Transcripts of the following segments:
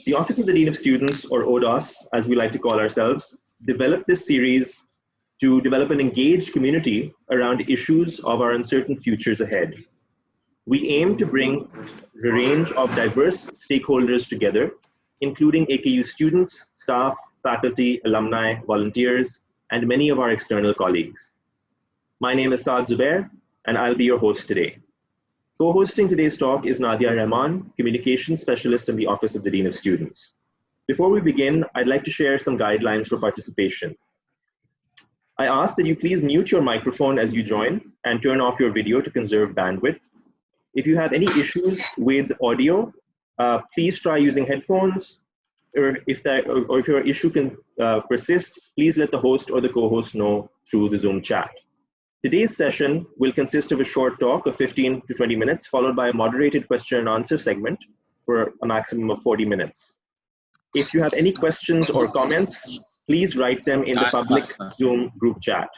The Office of the Dean of Students, or ODOS, as we like to call ourselves, developed this series to develop an engaged community around issues of our uncertain futures ahead. We aim to bring a range of diverse stakeholders together, including AKU students, staff, faculty, alumni, volunteers, and many of our external colleagues. My name is Saad Zubair, and I'll be your host today. Co-hosting today's talk is Nadia Rahman, Communications Specialist in the Office of the Dean of Students. Before we begin, I'd like to share some guidelines for participation. I ask that you please mute your microphone as you join and turn off your video to conserve bandwidth. If you have any issues with audio, please try using headphones, or if your issue persists, please let the host or the co-host know through the Zoom chat. Today's session will consist of a short talk of 15 to 20 minutes, followed by a moderated question and answer segment for a maximum of 40 minutes. If you have any questions or comments, please write them in the public Zoom group chat.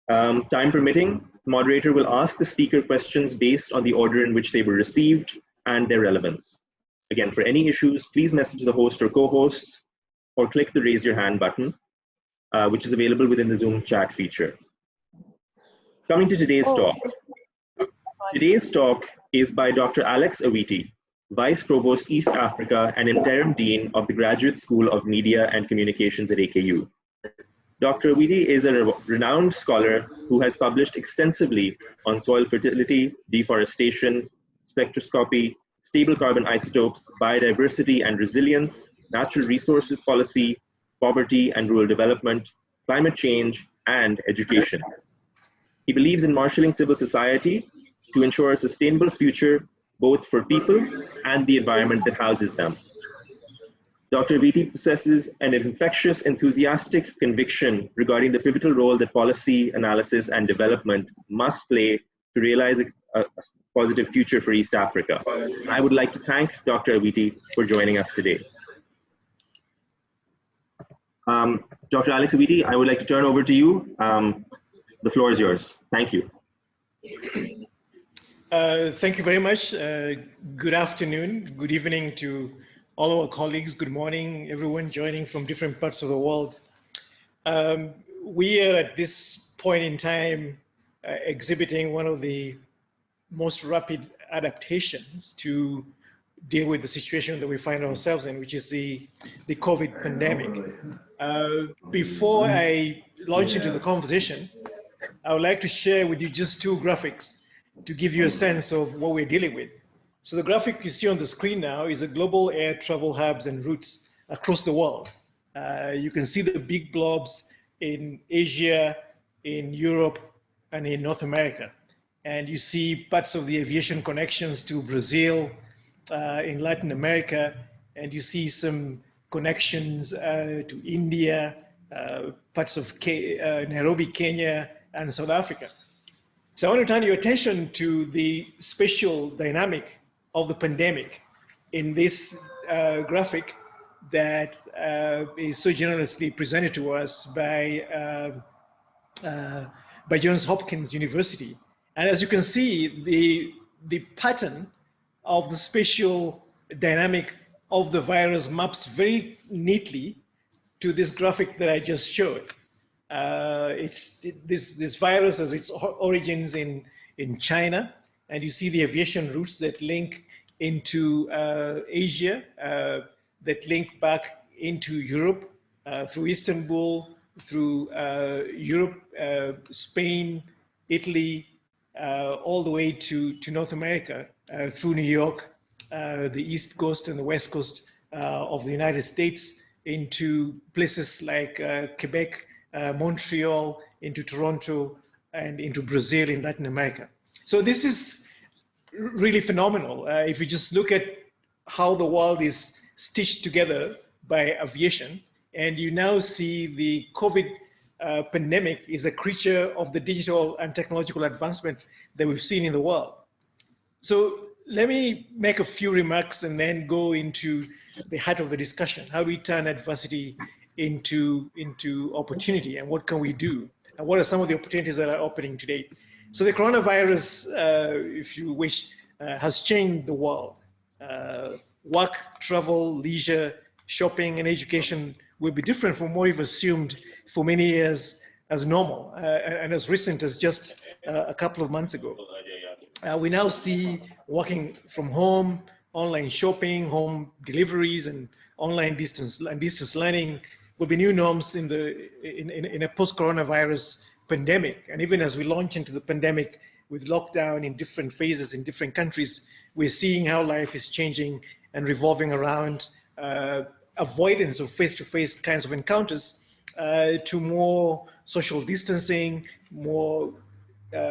Time permitting, the moderator will ask the speaker questions based on the order in which they were received and their relevance. Again, for any issues, please message the host or co-hosts or click the raise your hand button, which is available within the Zoom chat feature. Coming to today's talk. Today's talk is by Dr. Alex Awiti, Vice Provost East Africa and Interim Dean of the Graduate School of Media and Communications at AKU. Dr. Awiti is a renowned scholar who has published extensively on soil fertility, deforestation, spectroscopy, stable carbon isotopes, biodiversity and resilience, natural resources policy, poverty and rural development, climate change, and education. He believes in marshalling civil society to ensure a sustainable future, both for people and the environment that houses them. Dr. Awiti possesses an infectious, enthusiastic conviction regarding the pivotal role that policy, analysis, and development must play to realize a positive future for East Africa. I would like to thank Dr. Awiti for joining us today. Dr. Alex Awiti, I would like to turn over to you. The floor is yours. Thank you. Thank you very much. Good afternoon, good evening to all our colleagues. Good morning, everyone joining from different parts of the world. We are at this point in time exhibiting one of the most rapid adaptations to deal with the situation that we find ourselves in, which is the COVID pandemic. Before I launch into the conversation, I would like to share with you just two graphics to give you a sense of what we're dealing with. So the graphic you see on the screen now is a global air travel hubs and routes across the world. You can see the big blobs in Asia, in Europe, and in North America. And you see parts of the aviation connections to Brazil, in Latin America, and you see some connections to India, parts of Nairobi, Kenya, and South Africa. So I want to turn your attention to the spatial dynamic of the pandemic in this graphic that is so generously presented to us by Johns Hopkins University. And as you can see, the pattern of the spatial dynamic of the virus maps very neatly to this graphic that I just showed. This virus has its origins in China, and you see the aviation routes that link into Asia, that link back into Europe, through Istanbul, through Europe, Spain, Italy, all the way to North America, through New York, the East Coast and the West Coast of the United States, into places like Quebec, Montreal, into Toronto, and into Brazil in Latin America. So this is really phenomenal. If you just look at how the world is stitched together by aviation, and you now see the COVID pandemic is a creature of the digital and technological advancement that we've seen in the world. So let me make a few remarks and then go into the heart of the discussion. How do we turn adversity into opportunity, and what can we do? And what are some of the opportunities that are opening today? So the coronavirus, if you wish, has changed the world. work, travel, leisure, shopping, and education will be different from what we've assumed for many years as normal, and as recent as just a couple of months ago. We now see working from home, online shopping, home deliveries, and online distance learning will be new norms in a post-coronavirus pandemic. And even as we launch into the pandemic with lockdown in different phases in different countries, we're seeing how life is changing and revolving around avoidance of face-to-face kinds of encounters to more social distancing, more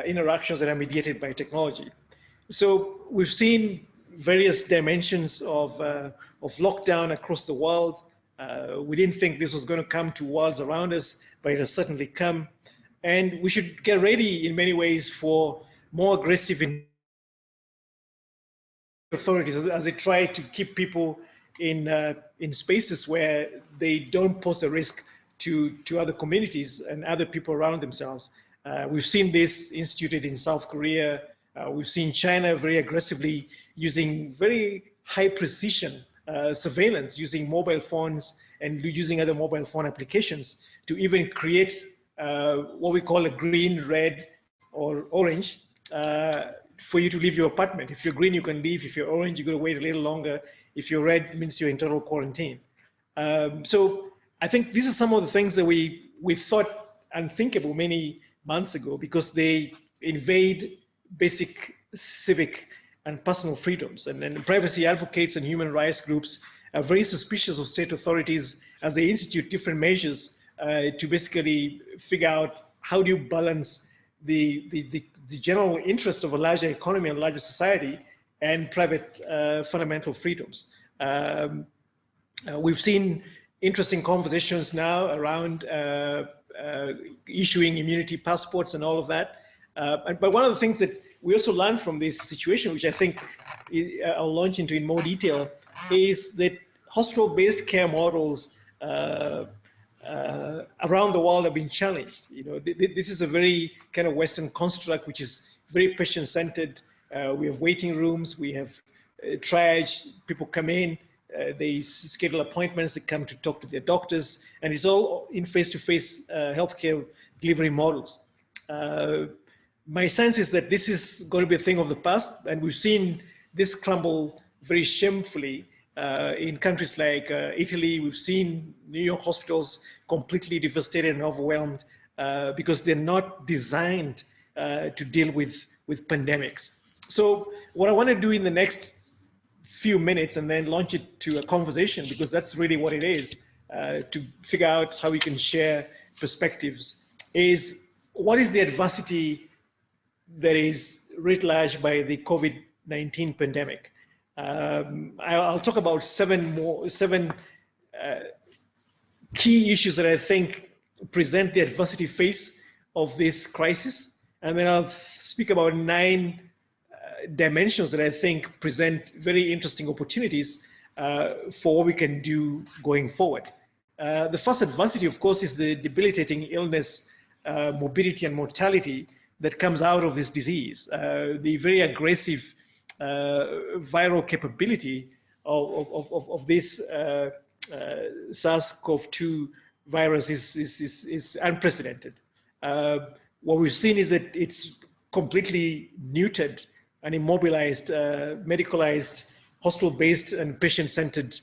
interactions that are mediated by technology. So we've seen various dimensions of lockdown across the world. We didn't think this was going to come to worlds around us, but it has certainly come. And we should get ready in many ways for more aggressive authorities as they try to keep people in spaces where they don't pose a risk to other communities and other people around themselves. We've seen this instituted in South Korea. We've seen China very aggressively using very high precision surveillance, using mobile phones and using other mobile phone applications to even create what we call a green, red, or orange for you to leave your apartment. If you're green, you can leave. If you're orange, you're going to wait a little longer. If you're red, it means you're in total quarantine. So I think these are some of the things that we thought unthinkable many months ago because they invade basic civic and personal freedoms. And privacy advocates and human rights groups are very suspicious of state authorities as they institute different measures to basically figure out how do you balance the general interest of a larger economy and larger society and private fundamental freedoms. We've seen interesting conversations now around issuing immunity passports and all of that. But one of the things that we also learned from this situation, which I think I'll launch into in more detail, is that hospital-based care models around the world have been challenged. You know, this is a very kind of Western construct, which is very patient-centered. We have waiting rooms, we have triage, people come in, they schedule appointments, they come to talk to their doctors, and it's all in face-to-face healthcare delivery models. My sense is that this is going to be a thing of the past, and we've seen this crumble very shamefully in countries like Italy. We've seen New York hospitals completely devastated and overwhelmed because they're not designed to deal with pandemics. So what I want to do in the next few minutes and then launch it to a conversation, because that's really what it is, to figure out how we can share perspectives, is what is the adversity that is writ large by the COVID-19 pandemic. I'll talk about seven key issues that I think present the adversity phase of this crisis. And then I'll speak about 9 dimensions that I think present very interesting opportunities for what we can do going forward. The first adversity, of course, is the debilitating illness, morbidity, and mortality that comes out of this disease. The very aggressive viral capability of this SARS-CoV-2 virus is unprecedented. What we've seen is that it's completely neutered and immobilized, medicalized, hospital-based and patient-centered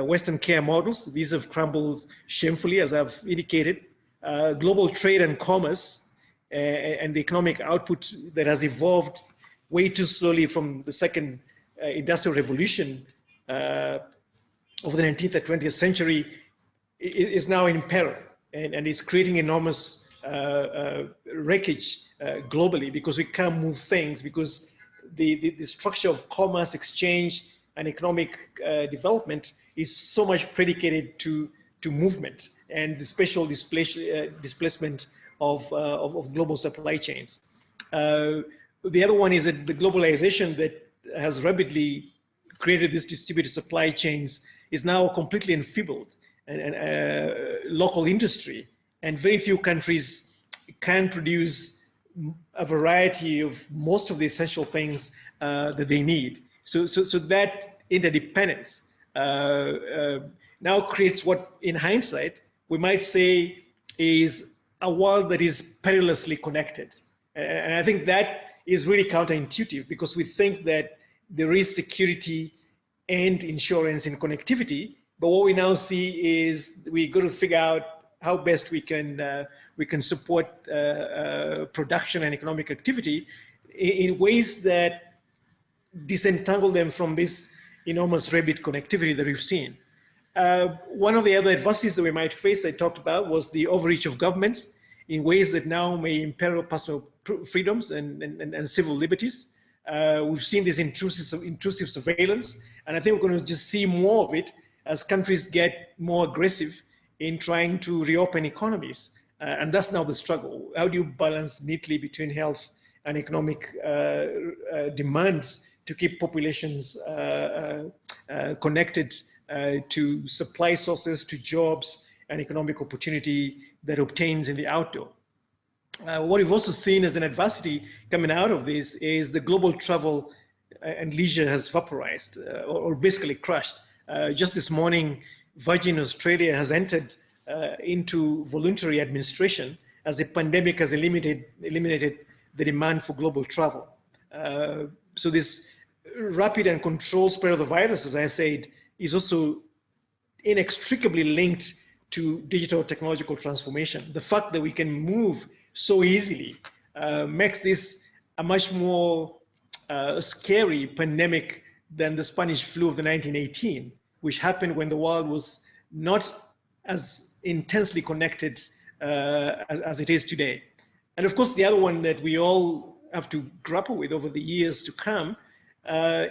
Western care models. These have crumbled shamefully, as I've indicated. Global trade and commerce and the economic output that has evolved way too slowly from the second industrial revolution of the 19th and 20th century is now in peril, and it's creating enormous wreckage globally because we can't move things, because the structure of commerce, exchange, and economic development is so much predicated to movement and the spatial displacement of global supply chains. The other one is that the globalization that has rapidly created this distributed supply chains is now completely enfeebled, and local industry, and very few countries can produce a variety of most of the essential things that they need. So that interdependence now creates what, in hindsight, we might say is a world that is perilously connected. And I think that is really counterintuitive, because we think that there is security and insurance in connectivity, but what we now see is we got to figure out how best we can support production and economic activity in ways that disentangle them from this enormous rabid connectivity that we've seen. One of the other adversities that we might face, I talked about, was the overreach of governments in ways that now may imperil personal freedoms and civil liberties. We've seen this intrusive surveillance, and I think we're going to just see more of it as countries get more aggressive in trying to reopen economies. And that's now the struggle. How do you balance neatly between health and economic demands to keep populations connected to supply sources, to jobs and economic opportunity that obtains in the outdoor? What we've also seen as an adversity coming out of this is the global travel and leisure has vaporized or basically crashed. Just this morning, Virgin Australia has entered into voluntary administration as the pandemic has eliminated the demand for global travel. So this rapid and controlled spread of the virus, as I said, is also inextricably linked to digital technological transformation. The fact that we can move so easily makes this a much more scary pandemic than the Spanish flu of the 1918, which happened when the world was not as intensely connected as it is today. And of course, the other one that we all have to grapple with over the years to come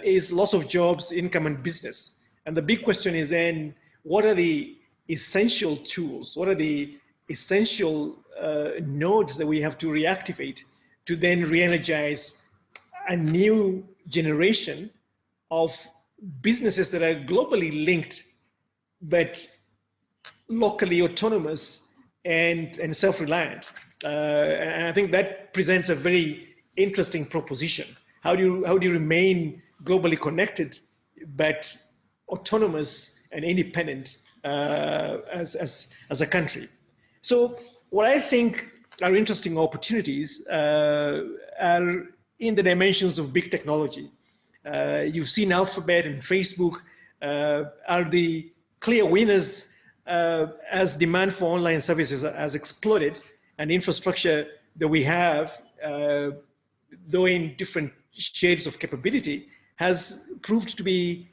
is loss of jobs, income, and business. And the big question is then, what are the essential tools? What are the essential nodes that we have to reactivate to then re-energize a new generation of businesses that are globally linked, but locally autonomous and self-reliant? And I think that presents a very interesting proposition. How do you remain globally connected, but autonomous and independent as a country? So what I think are interesting opportunities are in the dimensions of big technology. You've seen Alphabet and Facebook are the clear winners as demand for online services has exploded, and infrastructure that we have, though in different shades of capability, has proved to be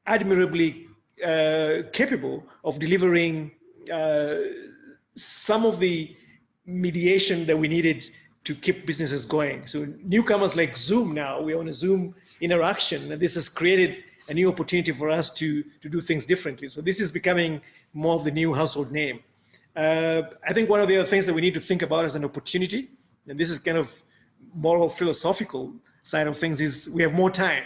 admirably capable of delivering some of the mediation that we needed to keep businesses going. So newcomers like Zoom now, we're on a Zoom interaction, and this has created a new opportunity for us to do things differently. So this is becoming more of the new household name. I think one of the other things that we need to think about as an opportunity, and this is kind of moral philosophical side of things, is we have more time.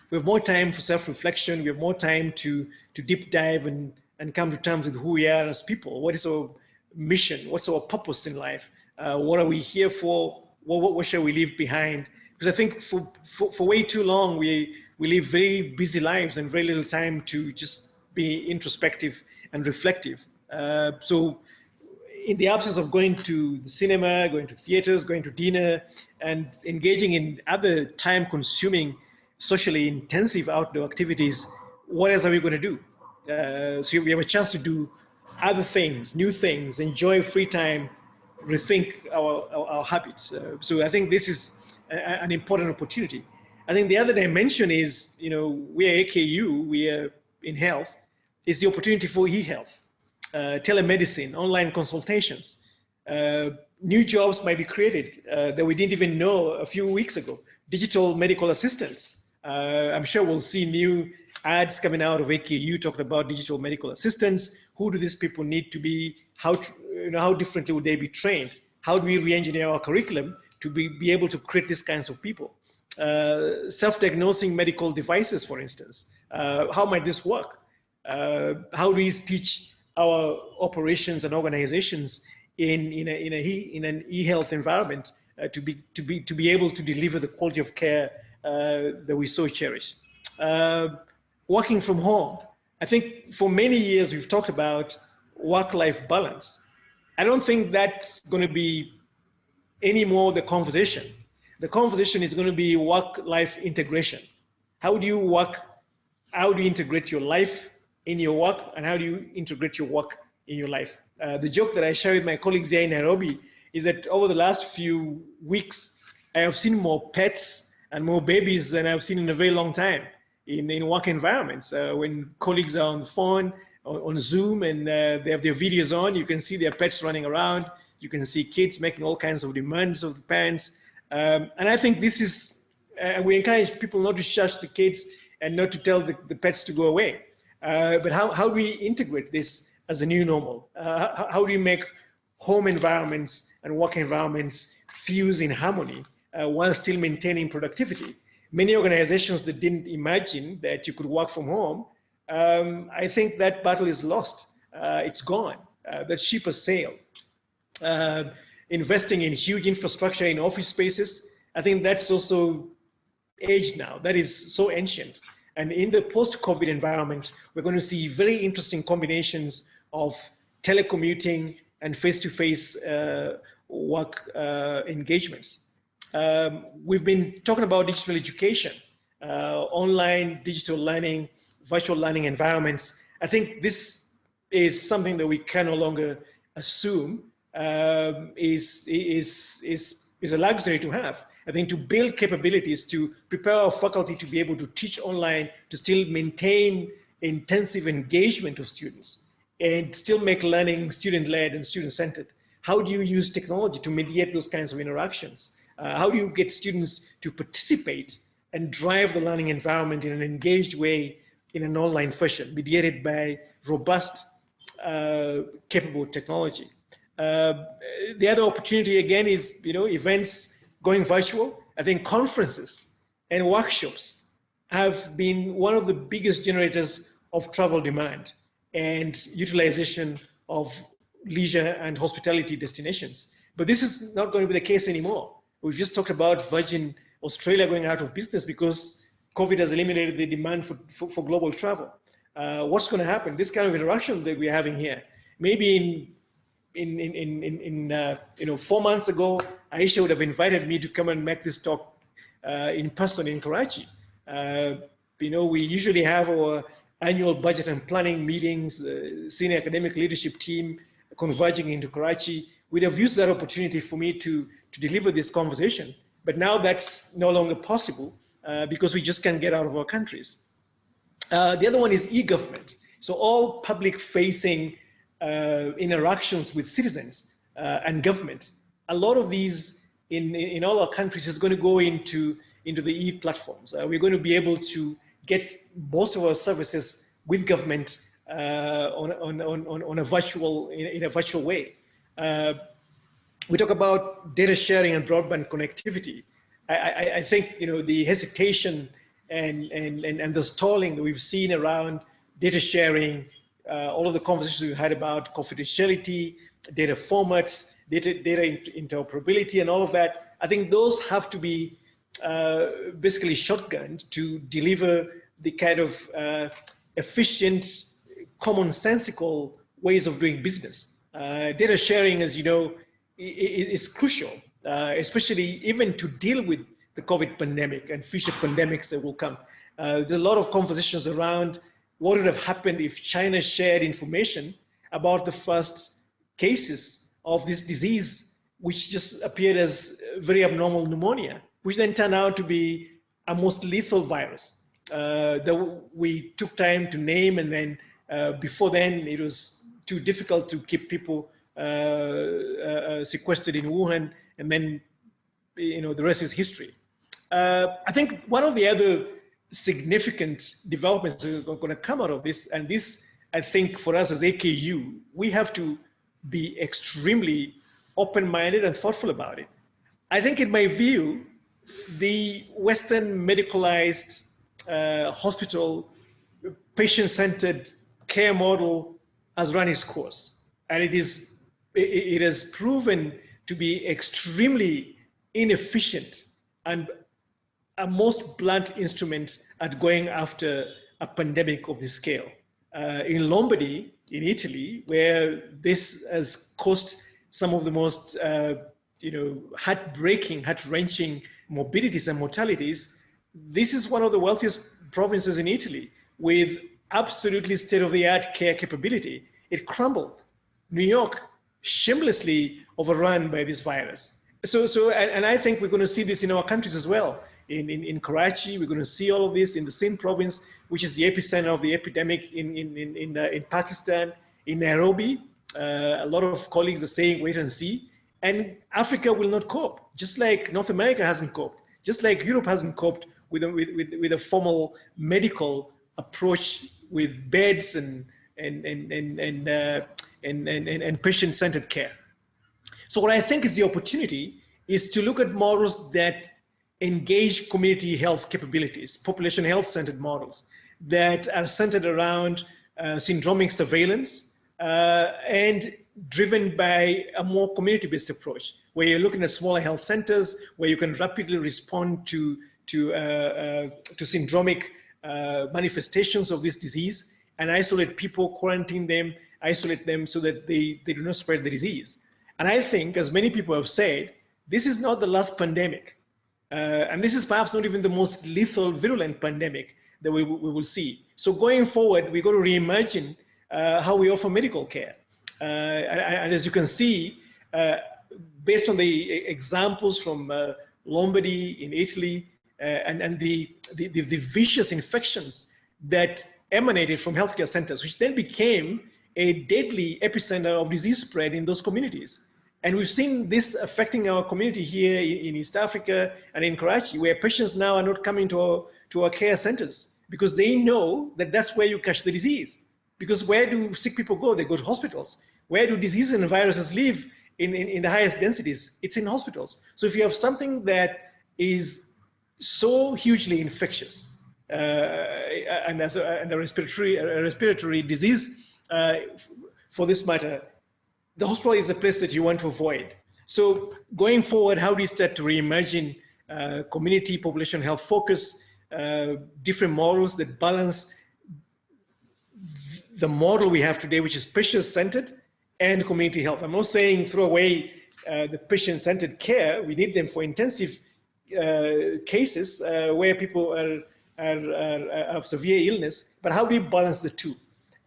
We have more time for self-reflection. We have more time to deep dive and come to terms with who we are as people. What is our mission? What's our purpose in life? What are we here for? What shall we leave behind? Because I think for way too long, we live very busy lives and very little time to just be introspective and reflective. So in the absence of going to the cinema, going to theaters, going to dinner, and engaging in other time-consuming, socially intensive outdoor activities, what else are we going to do? So we have a chance to do other things, new things, enjoy free time, rethink our habits. So I think this is an important opportunity. I think the other dimension is, we are AKU, we are in health, is the opportunity for e-health, telemedicine, online consultations. New jobs might be created that we didn't even know a few weeks ago. Digital medical assistants. I'm sure we'll see new ads coming out of AKU talking about digital medical assistants. Who do these people need to be? How differently would they be trained? How do we re-engineer our curriculum to be able to create these kinds of people? Self-diagnosing medical devices, for instance. How might this work? How do we teach our operations and organizations in an e-health environment to be able to deliver the quality of care that we so cherish? Working from home. I think for many years we've talked about work-life balance. I don't think that's going to be any more the conversation. The conversation is going to be work-life integration. How do you work? How do you integrate your life in your work, and how do you integrate your work in your life? The joke that I share with my colleagues here in Nairobi is that over the last few weeks, I have seen more pets and more babies than I've seen in a very long time in work environments. When colleagues are on the phone, on Zoom, and they have their videos on, you can see their pets running around. You can see kids making all kinds of demands of the parents. And I think this is, we encourage people not to shush the kids and not to tell the pets to go away. But how do we integrate this as a new normal? How do you make home environments and work environments fuse in harmony while still maintaining productivity? Many organizations that didn't imagine that you could work from home, I think that battle is lost. It's gone. That ship has sailed. Investing in huge infrastructure in office spaces, I think that's also aged now. That is so ancient. And in the post-COVID environment, we're going to see very interesting combinations of telecommuting and face-to-face work engagements. We've been talking about digital education, online digital learning, virtual learning environments. I think this is something that we can no longer assume is a luxury to have. I think to build capabilities, to prepare our faculty to be able to teach online, to still maintain intensive engagement of students and still make learning student-led and student-centered. How do you use technology to mediate those kinds of interactions? How do you get students to participate and drive the learning environment in an engaged way in an online fashion, mediated by robust, capable technology? The other opportunity again is, events going virtual. I think conferences and workshops have been one of the biggest generators of travel demand and utilization of leisure and hospitality destinations. But this is not going to be the case anymore. We've just talked about Virgin Australia going out of business because COVID has eliminated the demand for global travel. What's going to happen? This kind of interaction that we're having here, maybe in 4 months ago, Aisha would have invited me to come and make this talk in person in Karachi. We usually have our annual budget and planning meetings, senior academic leadership team converging into Karachi. We'd have used that opportunity for me to deliver this conversation. But now that's no longer possible because we just can't get out of our countries. The other one is e-government. So all public-facing interactions with citizens and government. A lot of these in all our countries is going to go into the e-platforms. We're going to be able to get most of our services with government in a virtual way. We talk about data sharing and broadband connectivity. I think the hesitation and the stalling that we've seen around data sharing, all of the conversations we've had about confidentiality, data formats, data interoperability, and all of that. I think those have to be basically shotgunned to deliver the kind of efficient, commonsensical ways of doing business. Data sharing, as you know, is crucial, especially even to deal with the COVID pandemic and future pandemics that will come. There's a lot of conversations around what would have happened if China shared information about the first cases of this disease, which just appeared as very abnormal pneumonia, which then turned out to be a most lethal virus that we took time to name, and then before then it was too difficult to keep people sequestered in Wuhan, and then the rest is history. I think one of the other significant developments that are going to come out of this, and this I think for us as AKU, we have to be extremely open-minded and thoughtful about it. I think in my view, the Western medicalized hospital patient-centered care model has run its course, and it has proven to be extremely inefficient and a most blunt instrument at going after a pandemic of this scale. In Lombardy, in Italy, where this has caused some of the most heartbreaking, heart-wrenching morbidities and mortalities, this is one of the wealthiest provinces in Italy with absolutely state-of-the-art care capability. It crumbled. New York, shamelessly overrun by this virus. And I think we're going to see this in our countries as well. In Karachi, we're going to see all of this in the same province, which is the epicenter of the epidemic in Pakistan, in Nairobi. A lot of colleagues are saying, wait and see. And Africa will not cope, just like North America hasn't coped, just like Europe hasn't coped with a formal medical approach with beds and patient-centered care. So what I think is the opportunity is to look at models that engage community health capabilities, population health-centered models that are centered around syndromic surveillance and driven by a more community-based approach, where you're looking at smaller health centers, where you can rapidly respond to syndromic manifestations of this disease and isolate people, quarantine them, isolate them so that they do not spread the disease. And I think, as many people have said, this is not the last pandemic. And this is perhaps not even the most lethal, virulent pandemic that we will see. So going forward, we've got to reimagine how we offer medical care. And as you can see, based on the examples from Lombardy in Italy and the vicious infections that emanated from healthcare centers, which then became a deadly epicenter of disease spread in those communities. And we've seen this affecting our community here in East Africa and in Karachi, where patients now are not coming to our care centers because they know that that's where you catch the disease. Because where do sick people go? They go to hospitals. Where do diseases and viruses live in the highest densities? It's in hospitals. So if you have something that is so hugely infectious and a respiratory disease for this matter, the hospital is a place that you want to avoid. So going forward, how do you start to reimagine community population health focus, different models that balance the model we have today, which is patient-centered and community health. I'm not saying throw away the patient-centered care. We need them for intensive cases where people are of severe illness, but how do we balance the two?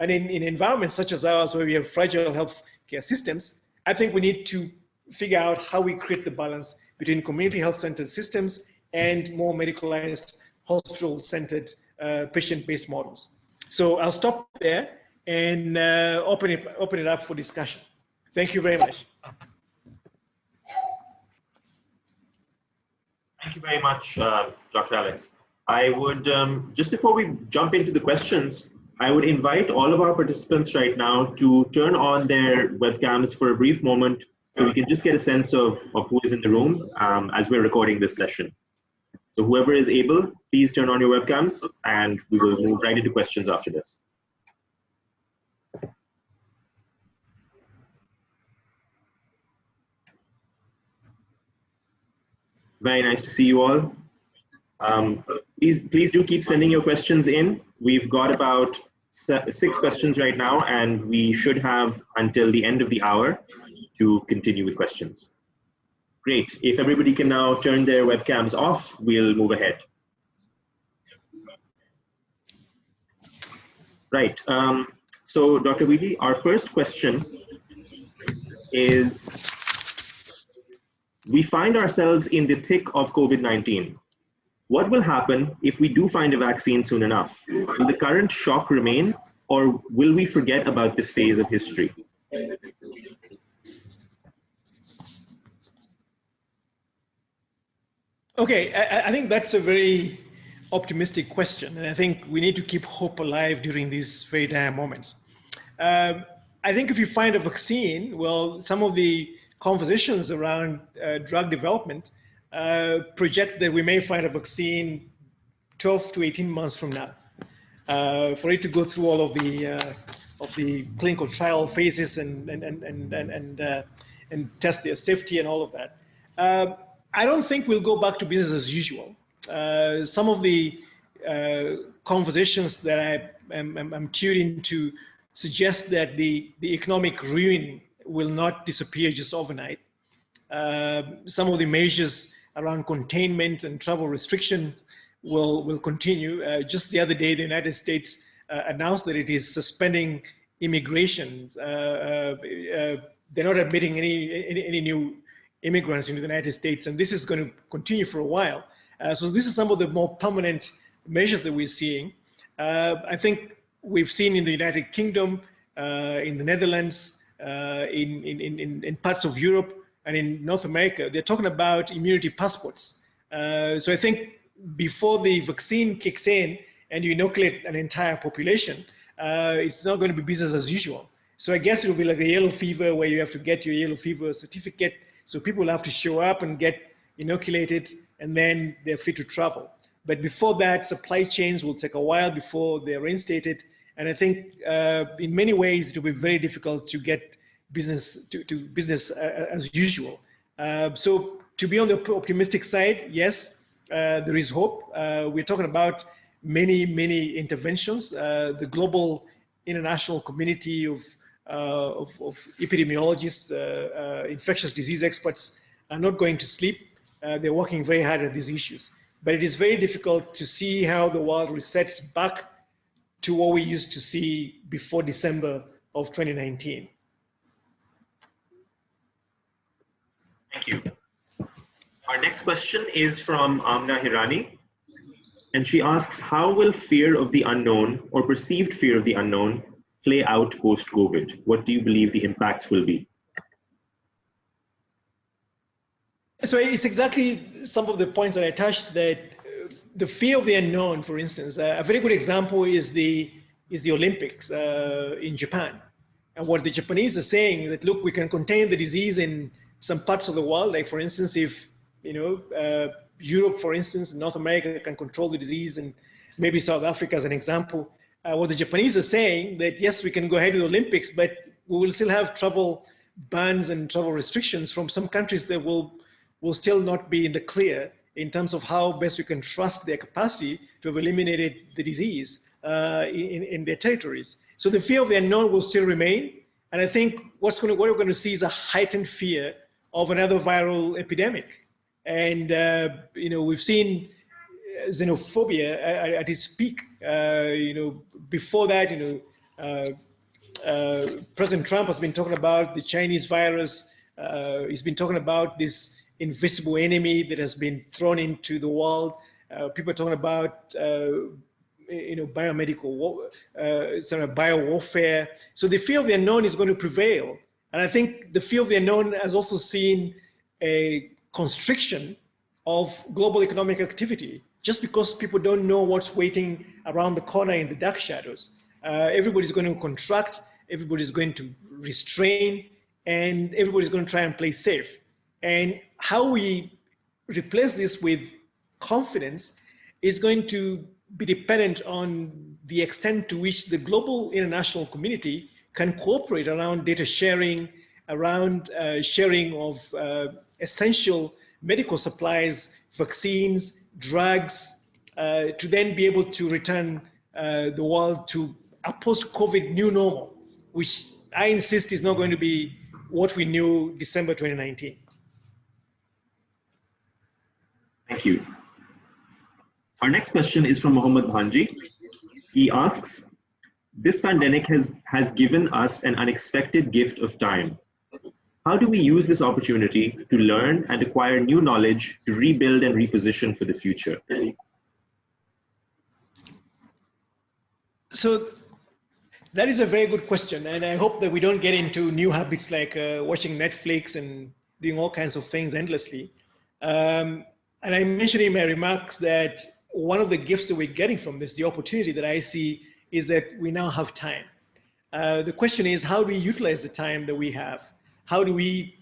And in environments such as ours, where we have fragile health care systems, I think we need to figure out how we create the balance between community health-centered systems and more medicalized, hospital-centered, patient-based models. So I'll stop there and open it up for discussion. Thank you very much. Thank you very much, Dr. Alex. I would, just before we jump into the questions, I would invite all of our participants right now to turn on their webcams for a brief moment so we can just get a sense of who is in the room as we're recording this session. So whoever is able, please turn on your webcams and we will move right into questions after this. Very nice to see you all. Please do keep sending your questions in. We've got about 6 questions right now, and we should have until the end of the hour to continue with questions. Great. If everybody can now turn their webcams off, we'll move ahead. Right. So, Dr. Awiti, our first question is, we find ourselves in the thick of COVID-19. What will happen if we do find a vaccine soon enough? Will the current shock remain, or will we forget about this phase of history? Okay, I think that's a very optimistic question, and I think we need to keep hope alive during these very dire moments. I think if you find a vaccine, well, some of the conversations around drug development project that we may find a vaccine 12 to 18 months from now. For it to go through all of the clinical trial phases and test their safety and all of that. I don't think we'll go back to business as usual some of the conversations that I'm tuned into suggest that the economic ruin will not disappear just overnight. Some of the measures around containment and travel restrictions will continue. Just the other day, the United States announced that it is suspending immigration. They're not admitting any new immigrants into the United States, and this is going to continue for a while. So this is some of the more permanent measures that we're seeing. I think we've seen in the United Kingdom, in the Netherlands, in parts of Europe, and in North America, they're talking about immunity passports. So I think before the vaccine kicks in and you inoculate an entire population, it's not going to be business as usual. So I guess it will be like a yellow fever where you have to get your yellow fever certificate. So people have to show up and get inoculated, and then they're fit to travel. But before that, supply chains will take a while before they're reinstated. And I think in many ways, it will be very difficult to get business to business as usual. So to be on the optimistic side, yes, there is hope. We're talking about many interventions. The global international community of epidemiologists, infectious disease experts are not going to sleep. They're working very hard at these issues. But it is very difficult to see how the world resets back to what we used to see before December of 2019. Thank you. Our next question is from Amna Hirani, and she asks, how will fear of the unknown or perceived fear of the unknown play out post-COVID? What do you believe the impacts will be? So it's exactly some of the points that I touched, that the fear of the unknown, for instance, a very good example is the Olympics in Japan. And what the Japanese are saying is that, look, we can contain the disease in some parts of the world. Like, for instance, if, Europe, for instance, North America can control the disease, and maybe South Africa as an example. What the Japanese are saying that, yes, we can go ahead with the Olympics, but we will still have travel bans and travel restrictions from some countries that will still not be in the clear in terms of how best we can trust their capacity to have eliminated the disease in their territories. So the fear of the unknown will still remain. And I think what we're going to see is a heightened fear of another viral epidemic. And, we've seen xenophobia at its peak. Before that, President Trump has been talking about the Chinese virus. He's been talking about this invisible enemy that has been thrown into the world. People are talking about, biomedical, bio warfare. So the fear of the unknown is going to prevail. And I think the fear of the unknown has also seen a constriction of global economic activity, just because people don't know what's waiting around the corner in the dark shadows. Everybody's going to contract, everybody's going to restrain, and everybody's going to try and play safe. And how we replace this with confidence is going to be dependent on the extent to which the global international community can cooperate around data sharing, around sharing of essential medical supplies, vaccines, drugs, to then be able to return the world to a post-COVID new normal, which I insist is not going to be what we knew December 2019. Thank you. Our next question is from Mohammed Bhanji. He asks, this pandemic has given us an unexpected gift of time. How do we use this opportunity to learn and acquire new knowledge to rebuild and reposition for the future? So that is a very good question. And I hope that we don't get into new habits like watching Netflix and doing all kinds of things endlessly. And I mentioned in my remarks that one of the gifts that we're getting from this, the opportunity that I see, is that we now have time. The question is, how do we utilize the time that we have? How do we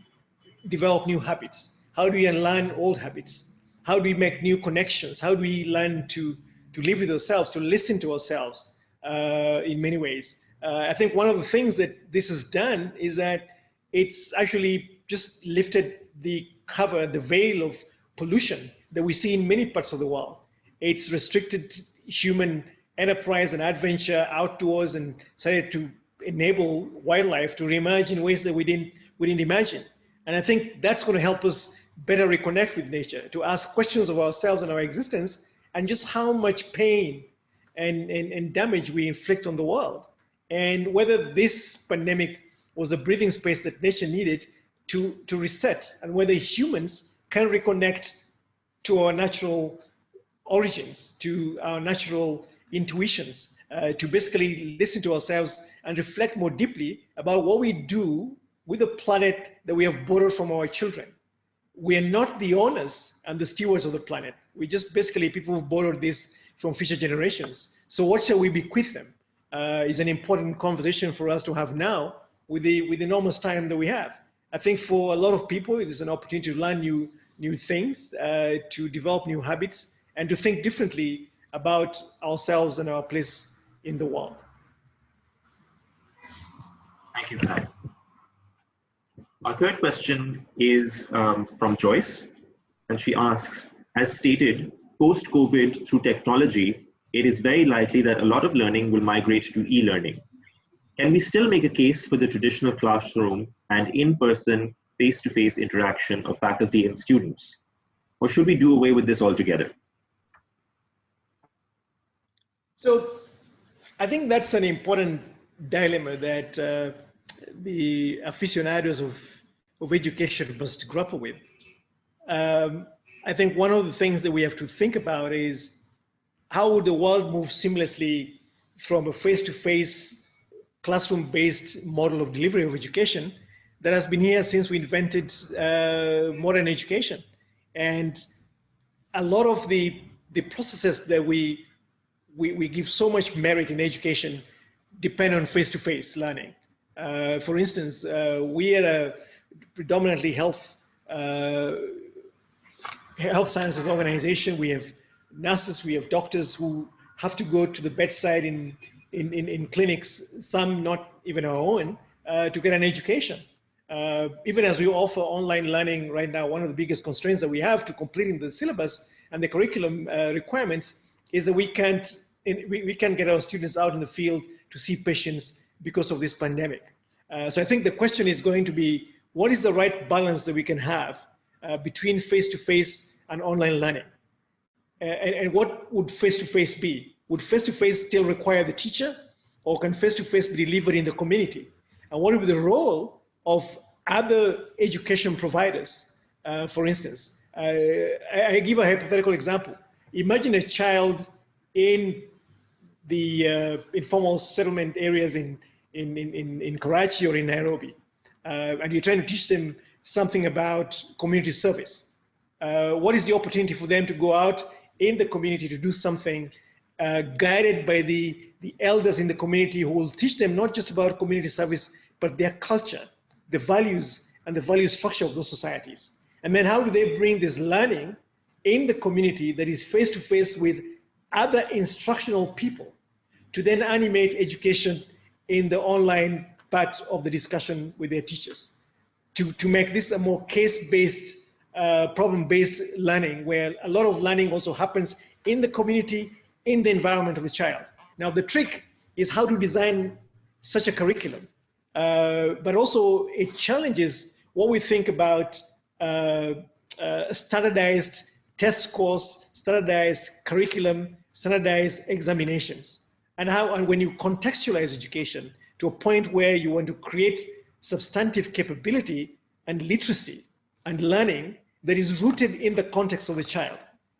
develop new habits? How do we unlearn old habits? How do we make new connections? How do we learn to live with ourselves, to listen to ourselves in many ways? I think one of the things that this has done is that it's actually just lifted the cover, the veil of pollution that we see in many parts of the world. It's restricted human enterprise and adventure outdoors and started to enable wildlife to reemerge in ways that we didn't imagine. And I think that's going to help us better reconnect with nature, to ask questions of ourselves and our existence, and just how much pain and damage we inflict on the world. And whether this pandemic was a breathing space that nature needed to reset, and whether humans can reconnect to our natural origins, to our natural intuitions, to basically listen to ourselves and reflect more deeply about what we do with the planet that we have borrowed from our children. We are not the owners and the stewards of the planet. We're just basically people who've borrowed this from future generations. So what shall we bequeath them is an important conversation for us to have now with the enormous time that we have. I think for a lot of people, it is an opportunity to learn new things, to develop new habits, and to think differently about ourselves and our place in the world. Thank you for that. Our third question is from Joyce, and she asks, as stated, post-COVID through technology, it is very likely that a lot of learning will migrate to e-learning. Can we still make a case for the traditional classroom and in-person, face-to-face interaction of faculty and students? Or should we do away with this altogether? So I think that's an important dilemma that the aficionados of education must grapple with. I think one of the things that we have to think about is how would the world move seamlessly from a face-to-face classroom-based model of delivery of education that has been here since we invented modern education. And a lot of the processes that we give so much merit in education depend on face-to-face learning. For instance, we are a predominantly health sciences organization. We have nurses, we have doctors who have to go to the bedside in clinics, some not even our own, to get an education. Even as we offer online learning right now, one of the biggest constraints that we have to completing the syllabus and the curriculum requirements is that we can't get our students out in the field to see patients because of this pandemic. So I think the question is going to be, what is the right balance that we can have between face-to-face and online learning? And what would face-to-face be? Would face-to-face still require the teacher, or can face-to-face be delivered in the community? And what would be the role of other education providers? For instance, I give a hypothetical example. Imagine a child in the informal settlement areas in Karachi or in Nairobi, and you're trying to teach them something about community service. What is the opportunity for them to go out in the community to do something guided by the elders in the community who will teach them not just about community service, but their culture, the values and the value structure of those societies? And then how do they bring this learning in the community that is face-to-face with other instructional people to then animate education in the online part of the discussion with their teachers, to make this a more case-based, problem-based learning, where a lot of learning also happens in the community, in the environment of the child. Now, the trick is how to design such a curriculum, but also it challenges what we think about standardized test scores, standardized curriculum, standardized examinations, and when you contextualize education to a point where you want to create substantive capability and literacy and learning that is rooted in the context of the child.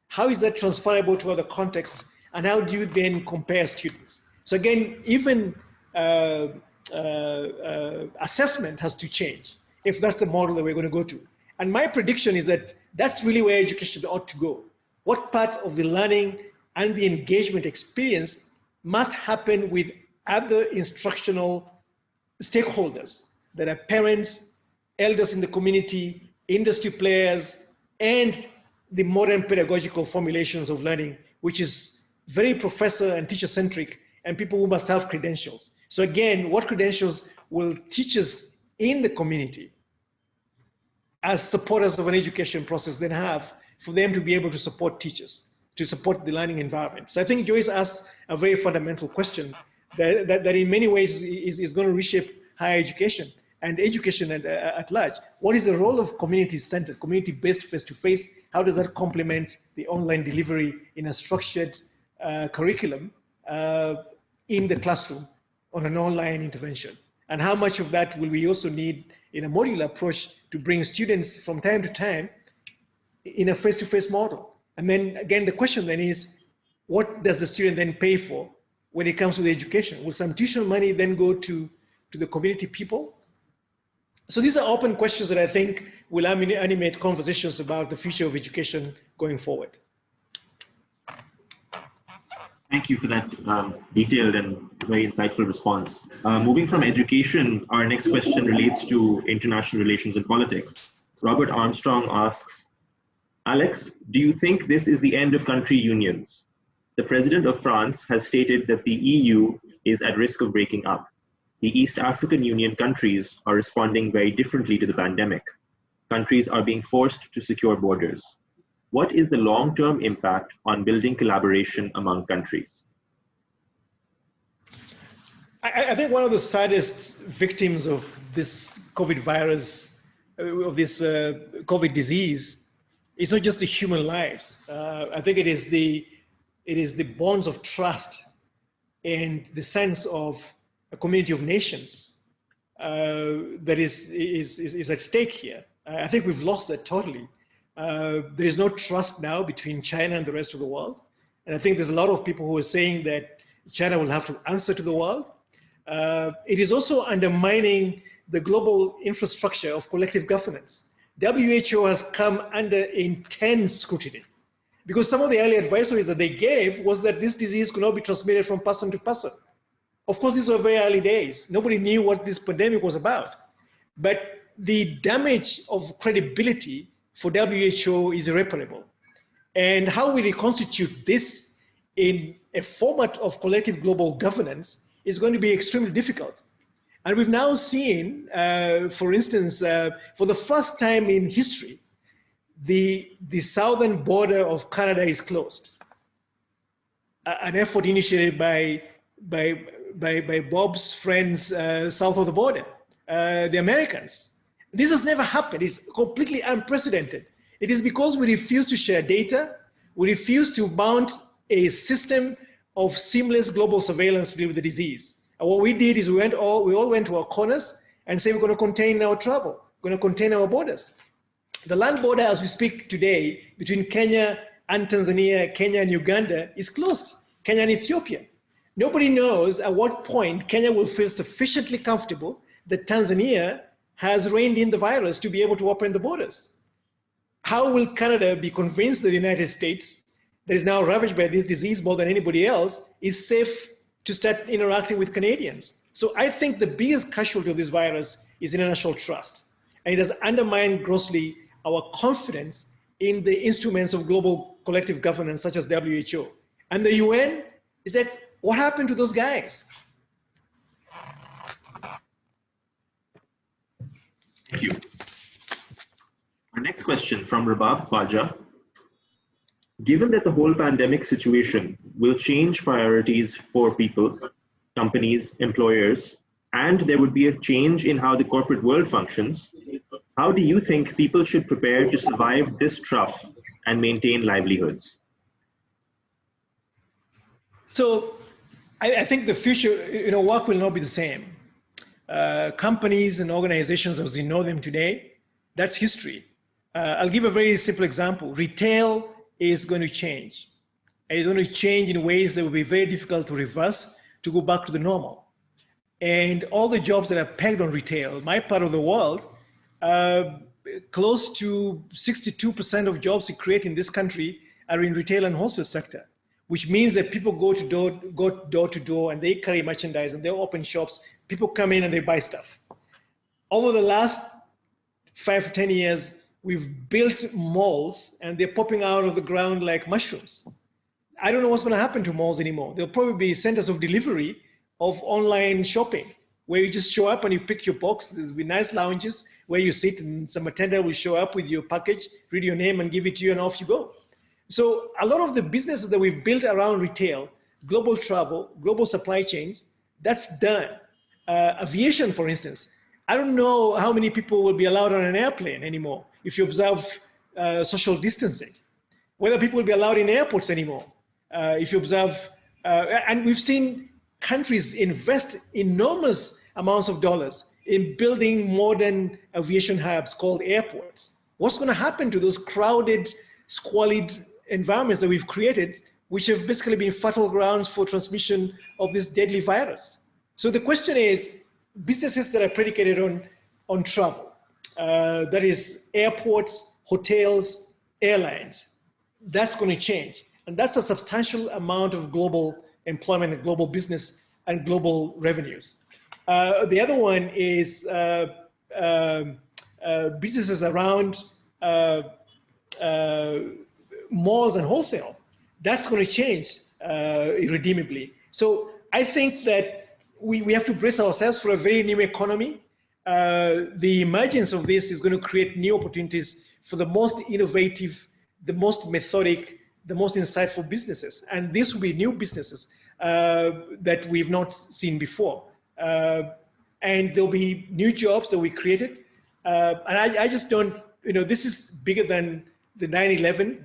How is that transferable to other contexts, and how do you then compare students? So again, even assessment has to change if that's the model that we're going to go to. And my prediction is that that's really where education ought to go. What part of the learning and the engagement experience must happen with other instructional stakeholders that are parents, elders in the community, industry players, and the modern pedagogical formulations of learning, which is very professor and teacher centric, and people who must have credentials. So again, what credentials will teachers in the community as supporters of an education process then have for them to be able to support teachers, to support the learning environment. So I think Joyce asked a very fundamental question that in many ways is going to reshape higher education and education at large. What is the role of community-centered, community-based face-to-face? How does that complement the online delivery in a structured curriculum in the classroom on an online intervention? And how much of that will we also need in a modular approach to bring students from time to time in a face-to-face model? And then again, the question then is, what does the student then pay for when it comes to the education? Will some tuition money then go to the community people? So these are open questions that I think will animate conversations about the future of education going forward. Thank you for that detailed and very insightful response. Moving from education, our next question relates to international relations and politics. Robert Armstrong asks, Alex, do you think this is the end of country unions? The president of France has stated that the EU is at risk of breaking up. The East African Union countries are responding very differently to the pandemic. Countries are being forced to secure borders. What is the long-term impact on building collaboration among countries? I think one of the saddest victims of this COVID virus, of this COVID disease, is not just the human lives. I think it is the bonds of trust and the sense of a community of nations that is at stake here. I think we've lost that totally. There is no trust now between China and the rest of the world. And I think there's a lot of people who are saying that China will have to answer to the world. It is also undermining the global infrastructure of collective governance. WHO has come under intense scrutiny because some of the early advisories that they gave was that this disease could not be transmitted from person to person. Of course, these were very early days. Nobody knew what this pandemic was about. But the damage of credibility for WHO is irreparable. And how we reconstitute this in a format of collective global governance is going to be extremely difficult. And we've now seen, for instance, for the first time in history, the southern border of Canada is closed. An effort initiated by Bob's friends south of the border, the Americans. This has never happened. It's completely unprecedented. It is because we refuse to share data. We refuse to mount a system of seamless global surveillance to deal with the disease. And what we did is we all went to our corners and said we're going to contain our travel, we're going to contain our borders. The land border as we speak today between Kenya and Tanzania, Kenya and Uganda is closed, Kenya and Ethiopia. Nobody knows at what point Kenya will feel sufficiently comfortable that Tanzania has reined in the virus to be able to open the borders. How will Canada be convinced that the United States, that is now ravaged by this disease more than anybody else, is safe to start interacting with Canadians? So I think the biggest casualty of this virus is international trust. And it has undermined grossly our confidence in the instruments of global collective governance such as WHO. And the UN is that, what happened to those guys? Thank you. Our next question from Rabab Khwaja. Given that the whole pandemic situation will change priorities for people, companies, employers, and there would be a change in how the corporate world functions, how do you think people should prepare to survive this trough and maintain livelihoods? So I think the future, work will not be the same. Companies and organizations as we know them today, that's history. I'll give a very simple example. Retail is going to change. It's going to change in ways that will be very difficult to reverse, to go back to the normal. And all the jobs that are pegged on retail, my part of the world, close to 62% of jobs we create in this country are in retail and wholesale sector, which means that people go door to door and they carry merchandise and they open shops. People come in and they buy stuff. Over the last 5 to 10 years, we've built malls and they're popping out of the ground like mushrooms. I don't know what's going to happen to malls anymore. There'll probably be centers of delivery of online shopping where you just show up and you pick your box. There's be nice lounges where you sit and some attendant will show up with your package, read your name and give it to you and off you go. So a lot of the businesses that we've built around retail, global travel, global supply chains, that's done. Aviation, for instance, I don't know how many people will be allowed on an airplane anymore if you observe social distancing. Whether people will be allowed in airports anymore if you observe, and we've seen countries invest enormous amounts of dollars in building modern aviation hubs called airports. What's going to happen to those crowded, squalid environments that we've created, which have basically been fertile grounds for transmission of this deadly virus? So the question is, businesses that are predicated on travel, that is airports, hotels, airlines, that's going to change. And that's a substantial amount of global employment and global business and global revenues. The other one is businesses around malls and wholesale. That's going to change irredeemably. So I think that we have to brace ourselves for a very new economy. The emergence of this is going to create new opportunities for the most innovative, the most methodic, the most insightful businesses. And these will be new businesses that we've not seen before. And there'll be new jobs that we created. And I just don't, this is bigger than the 9/11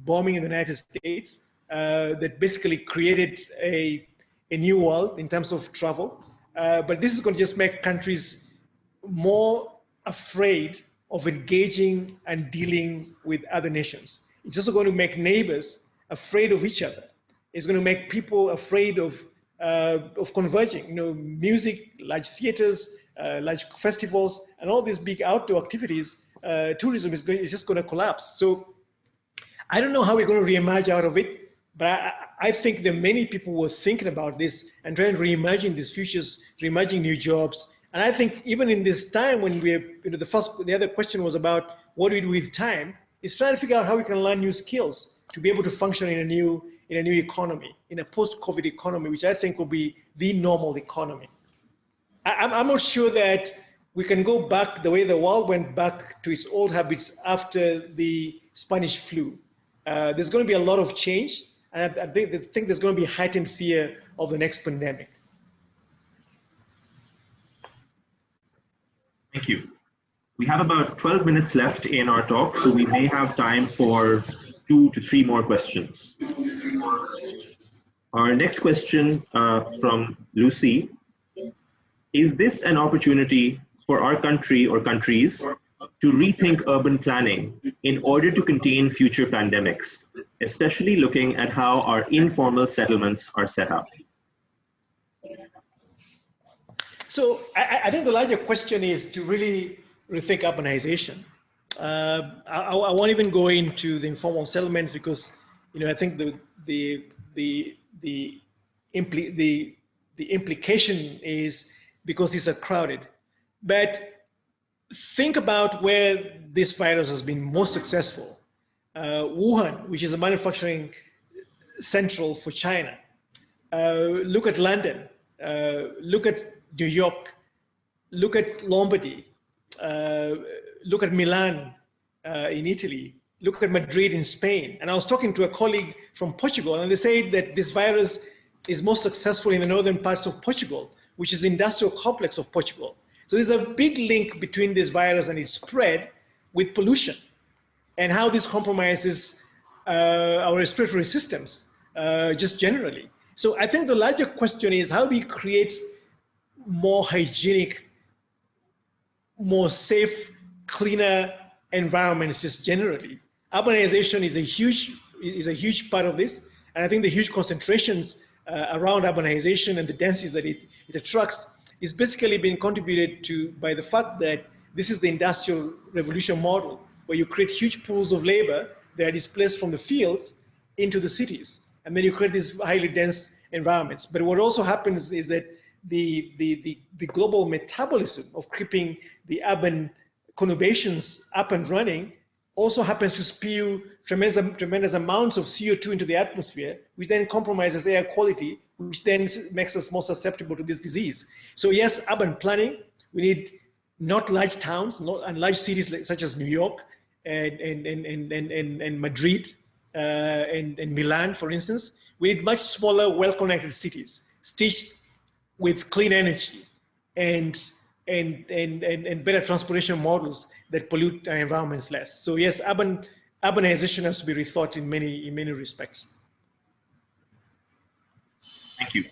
bombing in the United States that basically created a new world in terms of travel. But this is going to just make countries more afraid of engaging and dealing with other nations. It's also going to make neighbors afraid of each other. It's going to make people afraid of converging. Music, large theaters, large festivals, and all these big outdoor activities. Tourism is just going to collapse. So I don't know how we're going to reemerge out of it, but I think that many people were thinking about this and trying to reimagine these futures, reimagine new jobs. And I think even in this time when we're, the other question was about what do we do with time, is trying to figure out how we can learn new skills to be able to function in a new economy, in a post-COVID economy, which I think will be the normal economy. I'm not sure that we can go back the way the world went back to its old habits after the Spanish flu. There's going to be a lot of change, and I think there's going to be heightened fear of the next pandemic. Thank you. We have about 12 minutes left in our talk, so we may have time for 2 to 3 more questions. Our next question from Lucy. Is this an opportunity for our country or countries to rethink urban planning in order to contain future pandemics, especially looking at how our informal settlements are set up? So I think the larger question is to really rethink urbanization. I won't even go into the informal settlements because I think the implication is because these are crowded. But think about where this virus has been most successful. Wuhan, which is a manufacturing central for China. Look at London. Look at New York. Look at Lombardy. Look at Milan in Italy. Look at Madrid in Spain. And I was talking to a colleague from Portugal, and they say that this virus is most successful in the northern parts of Portugal, which is the industrial complex of Portugal. So there's a big link between this virus and its spread with pollution and how this compromises our respiratory systems just generally. So I think the larger question is how do we create more hygienic, more safe, cleaner environments just generally. Urbanization is a huge part of this, and I think the huge concentrations around urbanization and the densities that it attracts is basically being contributed to by the fact that this is the industrial revolution model, where you create huge pools of labor that are displaced from the fields into the cities, and then you create these highly dense environments. But what also happens is that the global metabolism of keeping the urban conurbations up and running also happens to spew tremendous amounts of CO2 into the atmosphere, which then compromises air quality, which then makes us more susceptible to this disease. So yes, urban planning, we need not large towns, and large cities such as New York and Madrid and Milan, for instance. We need much smaller, well-connected cities, stitched with clean energy and better transportation models that pollute our environments less. So yes, urbanization has to be rethought in many respects. Thank you.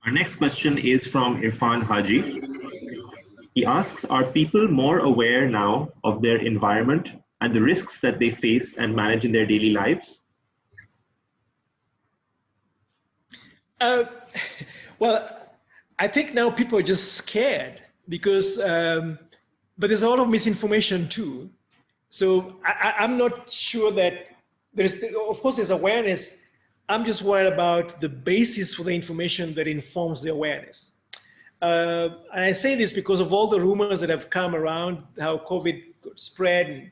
Our next question is from Irfan Haji. He asks, are people more aware now of their environment and the risks that they face and manage in their daily lives? Well, I think now people are just scared because, but there's a lot of misinformation too. So I'm not sure that of course there's awareness. I'm just worried about the basis for the information that informs the awareness. And I say this because of all the rumors that have come around how COVID spread and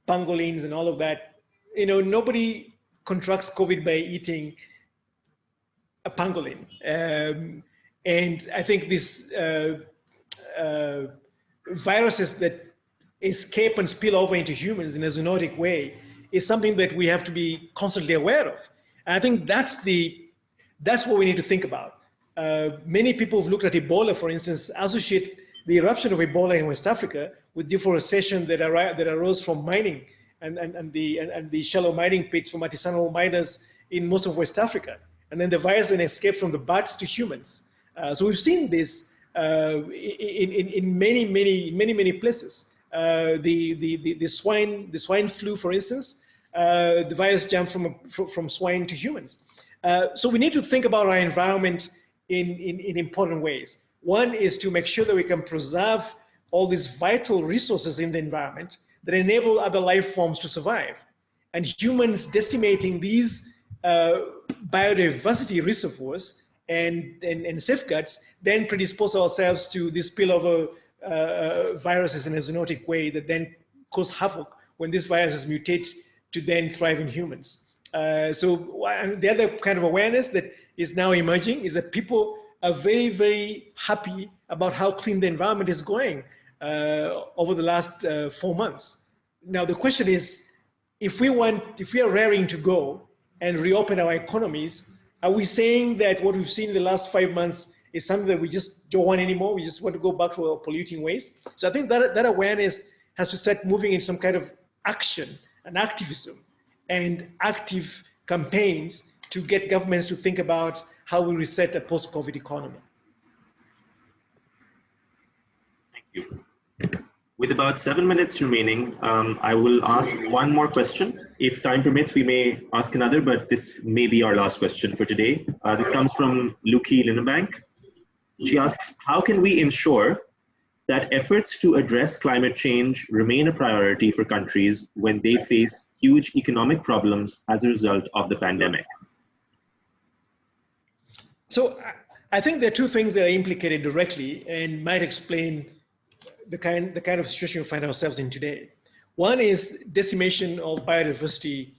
pangolins and all of that. You know, nobody contracts COVID by eating a pangolin. And I think these viruses that escape and spill over into humans in a zoonotic way is something that we have to be constantly aware of. And I think that's what we need to think about. Many people who've looked at Ebola, for instance, associate the eruption of Ebola in West Africa with deforestation that arose from mining and the shallow mining pits from artisanal miners in most of West Africa. And then the virus then escaped from the bats to humans. So we've seen this in many places. The swine flu, for instance, the virus jumped from swine to humans. So we need to think about our environment in important ways. One is to make sure that we can preserve all these vital resources in the environment that enable other life forms to survive. And humans decimating these biodiversity reservoirs and safeguards then predispose ourselves to this spillover viruses in a zoonotic way that then cause havoc when these viruses mutate to then thrive in humans. So the other kind of awareness that is now emerging is that people are very happy about how clean the environment is going over the last 4 months. Now the question is, if we are raring to go and reopen our economies, are we saying that what we've seen in the last 5 months is something that we just don't want anymore? We just want to go back to our polluting ways. So I think that awareness has to start moving in some kind of action and activism and active campaigns to get governments to think about how we reset a post-COVID economy. Thank you. With about 7 minutes remaining, I will ask one more question. If time permits, we may ask another, but this may be our last question for today. This comes from Luki Linnebank. She asks, how can we ensure that efforts to address climate change remain a priority for countries when they face huge economic problems as a result of the pandemic? So I think there are two things that are implicated directly and might explain the kind of situation we find ourselves in today. One is decimation of biodiversity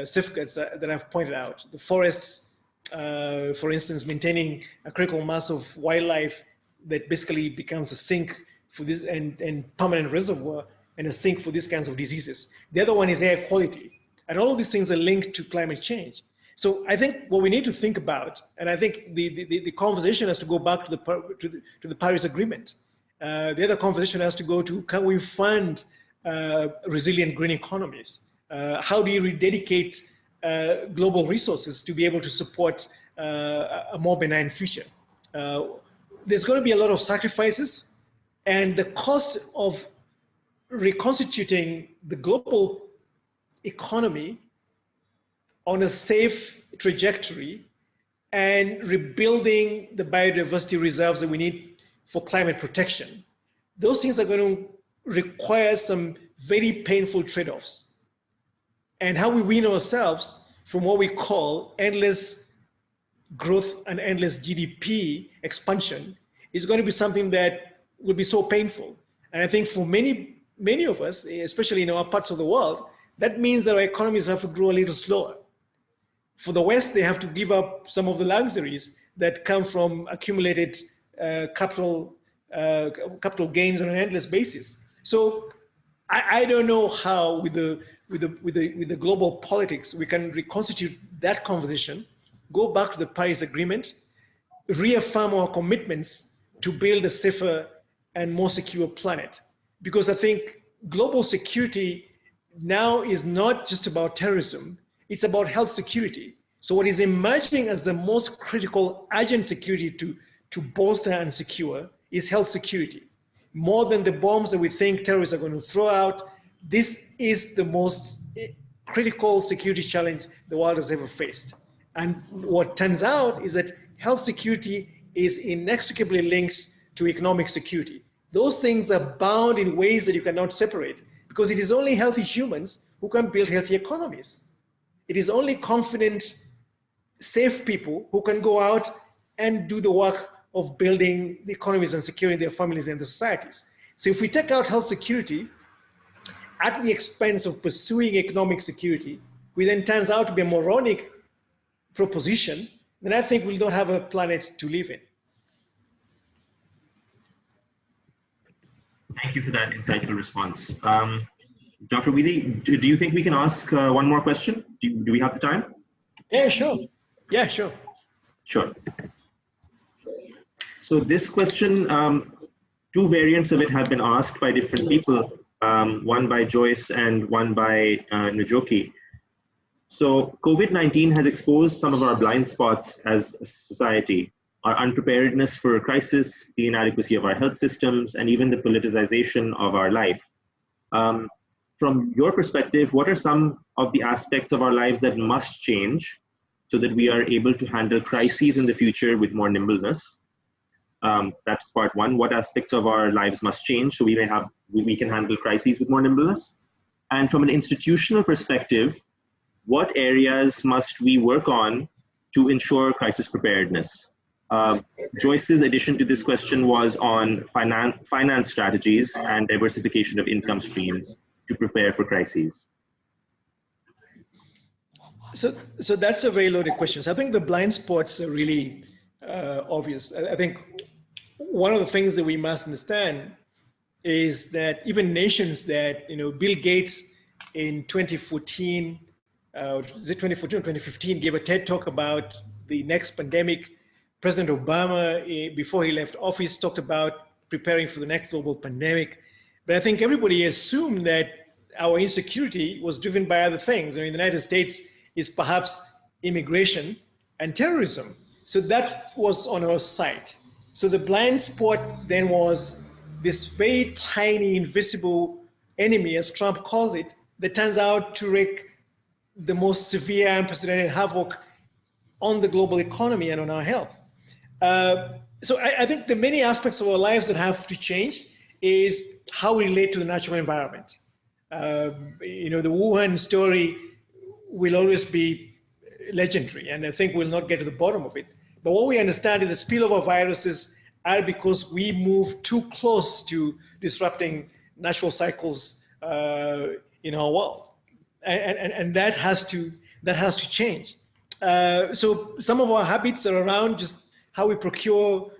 safeguards that I've pointed out. The forests, for instance, maintaining a critical mass of wildlife that basically becomes a sink for this and permanent reservoir and a sink for these kinds of diseases. The other one is air quality. And all of these things are linked to climate change. So I think what we need to think about, and I think the conversation has to go back to the Paris Agreement. The other conversation has to go to, can we fund resilient green economies? How do you rededicate global resources to be able to support a more benign future? There's going to be a lot of sacrifices, and the cost of reconstituting the global economy on a safe trajectory and rebuilding the biodiversity reserves that we need for climate protection. Those things are going to require some very painful trade-offs. And how we wean ourselves from what we call endless growth and endless GDP expansion is going to be something that will be so painful. And I think for many many of us, especially in our parts of the world, that means that our economies have to grow a little slower. For the West, they have to give up some of the luxuries that come from accumulated capital gains on an endless basis. So I don't know how, with the global politics, we can reconstitute that conversation, go back to the Paris Agreement, reaffirm our commitments to build a safer and more secure planet. Because I think global security now is not just about terrorism, it's about health security. So what is emerging as the most critical urgent security to bolster and secure is health security. More than the bombs that we think terrorists are going to throw out, this is the most critical security challenge the world has ever faced. And what turns out is that health security is inextricably linked to economic security. Those things are bound in ways that you cannot separate, because it is only healthy humans who can build healthy economies. It is only confident, safe people who can go out and do the work of building the economies and securing their families and their societies. So if we take out health security at the expense of pursuing economic security, which then turns out to be a moronic proposition, then I think we'll not have a planet to live in. Thank you for that insightful response. Dr. Awiti, do you think we can ask one more question? Do we have the time? Yeah, sure. Yeah, sure. Sure. So this question, two variants of it have been asked by different people, one by Joyce and one by Njoki. So COVID-19 has exposed some of our blind spots as a society, our unpreparedness for a crisis, the inadequacy of our health systems, and even the politicization of our life. From your perspective, what are some of the aspects of our lives that must change so that we are able to handle crises in the future with more nimbleness? That's part one. What aspects of our lives must change so we can handle crises with more nimbleness? And from an institutional perspective, what areas must we work on to ensure crisis preparedness? Joyce's addition to this question was on finance strategies and diversification of income streams to prepare for crises. So that's a very loaded question. So I think the blind spots are really obvious. I think one of the things that we must understand is that even nations that, Bill Gates in 2014, was it 2014 or 2015, gave a TED talk about the next pandemic. President Obama, before he left office, talked about preparing for the next global pandemic. But I think everybody assumed that our insecurity was driven by other things. I mean, the United States is perhaps immigration and terrorism. So that was on our side. So the blind spot then was this very tiny, invisible enemy, as Trump calls it, that turns out to wreak the most severe, unprecedented havoc on the global economy and on our health. So I think the many aspects of our lives that have to change is how we relate to the natural environment. The Wuhan story will always be legendary, and I think we'll not get to the bottom of it. But what we understand is the spillover viruses are because we move too close to disrupting natural cycles in our world, and that has to change. So some of our habits are around just how we procure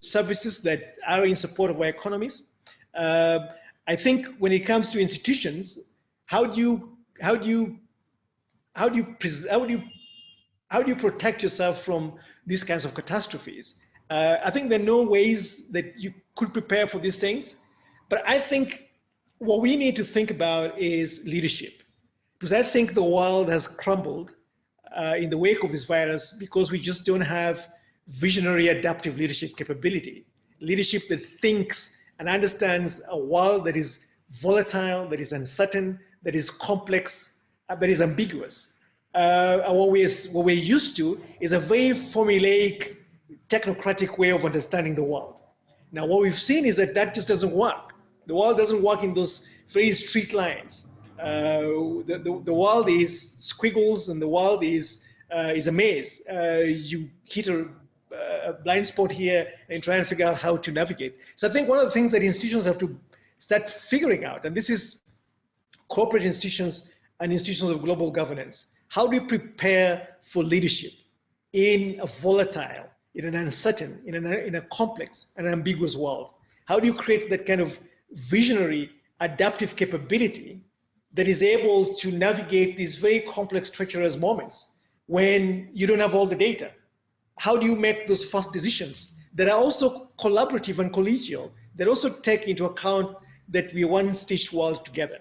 services that are in support of our economies. I think when it comes to institutions, how do you protect yourself from these kinds of catastrophes? I think there are no ways that you could prepare for these things, but I think what we need to think about is leadership, because I think the world has crumbled in the wake of this virus because we just don't have visionary adaptive leadership capability, leadership that thinks and understands a world that is volatile, that is uncertain, that is complex, that is ambiguous. What we're used to is a very formulaic, technocratic way of understanding the world. Now, what we've seen is that just doesn't work. The world doesn't work in those very straight lines. The world is squiggles, and the world is a maze. You hit a blind spot here and try and figure out how to navigate. So I think one of the things that institutions have to start figuring out, and this is corporate institutions and institutions of global governance, how do you prepare for leadership in a volatile, in an uncertain, in a complex and ambiguous world? How do you create that kind of visionary, adaptive capability that is able to navigate these very complex, treacherous moments when you don't have all the data? How do you make those fast decisions that are also collaborative and collegial, that also take into account that we're one stitched world together?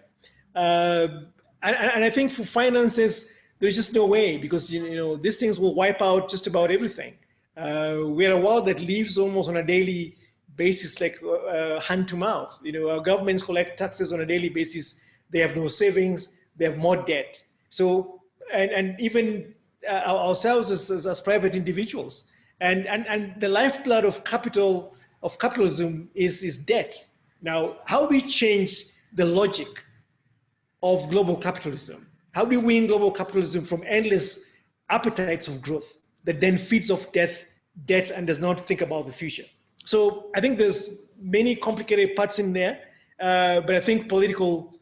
And I think for finances, there's just no way, because these things will wipe out just about everything. We're a world that lives almost on a daily basis, like hand to mouth. Our governments collect taxes on a daily basis. They have no savings. They have more debt. So, and even ourselves as private individuals, and the lifeblood of capitalism is debt. Now, how do we change the logic of global capitalism? How do we win global capitalism from endless appetites of growth that then feeds off debt and does not think about the future? So I think there's many complicated parts in there, but I think political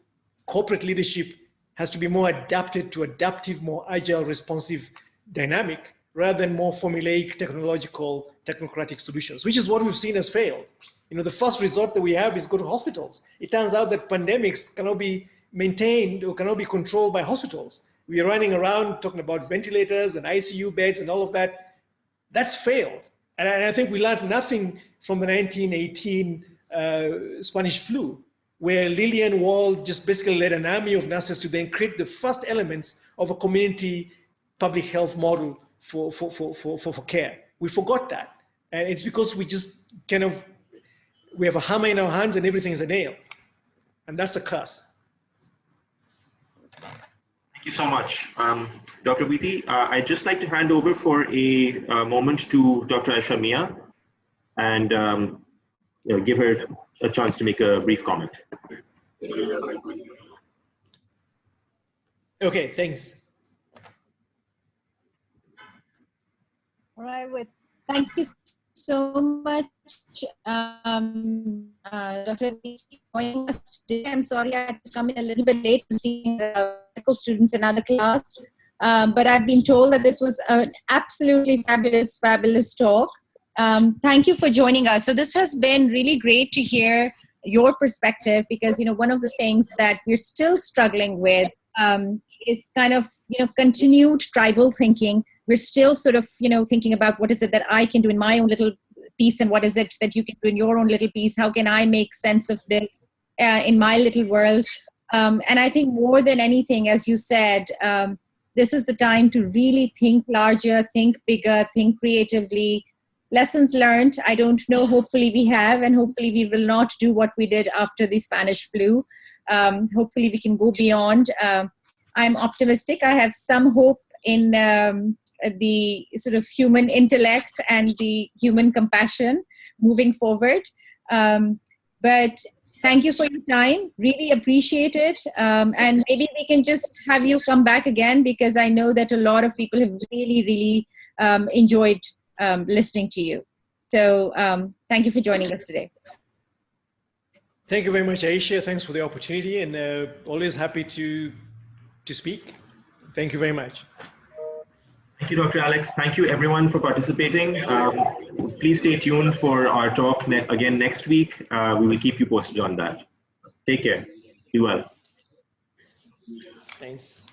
corporate leadership has to be more adapted to adaptive, more agile, responsive, dynamic, rather than more formulaic, technological, technocratic solutions, which is what we've seen has failed. The first resort that we have is go to hospitals. It turns out that pandemics cannot be maintained or cannot be controlled by hospitals. We are running around talking about ventilators and ICU beds and all of that. That's failed. And I think we learned nothing from the 1918 Spanish flu, where Lillian Wall just basically led an army of nurses to then create the first elements of a community public health model for care. We forgot that. And it's because we just we have a hammer in our hands and everything is a nail. And that's a curse. Thank you so much. Dr. Awiti, I'd just like to hand over for a moment to Dr. Aisha Mia and give her a chance to make a brief comment. Okay, thanks. All right, thank you so much, Dr. Awiti, for joining us today. I'm sorry I had to come in a little bit late to see the medical students in another class, but I've been told that this was an absolutely fabulous, fabulous talk. Thank you for joining us. So this has been really great to hear your perspective, because one of the things that we're still struggling with is kind of continued tribal thinking. We're still sort of thinking about what is it that I can do in my own little piece, and what is it that you can do in your own little piece. How can I make sense of this in my little world? And I think more than anything, as you said, this is the time to really think larger, think bigger, think creatively. Lessons learned, I don't know, hopefully we have, and hopefully we will not do what we did after the Spanish flu. Hopefully we can go beyond. I'm optimistic. I have some hope in the sort of human intellect and the human compassion moving forward. But thank you for your time. Really appreciate it. And maybe we can just have you come back again, because I know that a lot of people have really, really enjoyed listening to you. So thank you for joining us today. Thank you very much, Aisha. Thanks for the opportunity, and always happy to speak. Thank you very much. Thank you, Dr. Alex. Thank you, everyone, for participating. Please stay tuned for our talk again next week. We will keep you posted on that. Take care. Be well. Thanks.